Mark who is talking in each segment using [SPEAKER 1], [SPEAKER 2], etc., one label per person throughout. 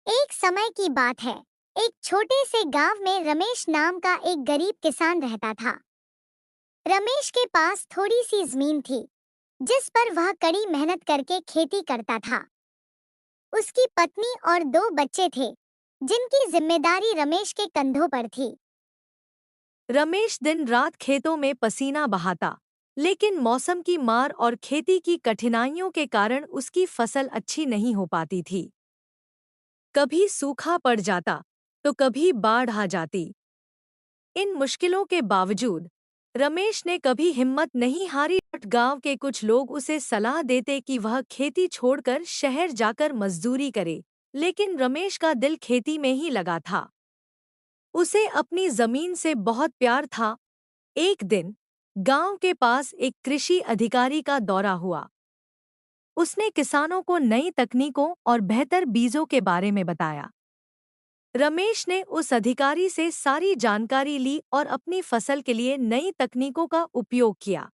[SPEAKER 1] एक समय की बात है। एक छोटे से गांव में रमेश नाम का एक गरीब किसान रहता था। रमेश के पास थोड़ी सी जमीन थी, जिस पर वह कड़ी मेहनत करके खेती करता था। उसकी पत्नी और दो बच्चे थे, जिनकी जिम्मेदारी रमेश के कंधों पर थी।
[SPEAKER 2] रमेश दिन रात खेतों में पसीना बहाता, लेकिन मौसम की मार और खेती की कठिनाइयों के कारण उसकी फसल अच्छी नहीं हो पाती थी। कभी सूखा पड़ जाता, तो कभी बाढ़ आ जाती। इन मुश्किलों के बावजूद रमेश ने कभी हिम्मत नहीं हारी और गांव के कुछ लोग उसे सलाह देते कि वह खेती छोड़कर शहर जाकर मजदूरी करे, लेकिन रमेश का दिल खेती में ही लगा था। उसे अपनी जमीन से बहुत प्यार था। एक दिन गांव के पास एक कृषि अधिकारी का दौरा हुआ। उसने किसानों को नई तकनीकों और बेहतर बीजों के बारे में बताया। रमेश ने उस अधिकारी से सारी जानकारी ली और अपनी फसल के लिए नई तकनीकों का उपयोग किया।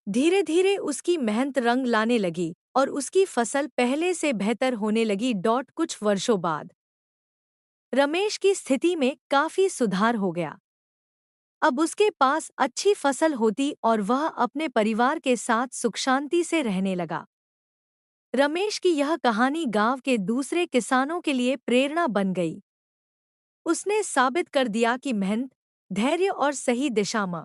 [SPEAKER 2] धीरे धीरे उसकी मेहनत रंग लाने लगी और उसकी फसल पहले से बेहतर होने लगी। कुछ वर्षों बाद रमेश की स्थिति में काफी सुधार हो गया। अब उसके पास अच्छी फसल होती और वह अपने परिवार के साथ सुख शांति से रहने लगा। रमेश की यह कहानी गांव के दूसरे किसानों के लिए प्रेरणा बन गई। उसने साबित कर दिया कि मेहनत, धैर्य और सही दिशा में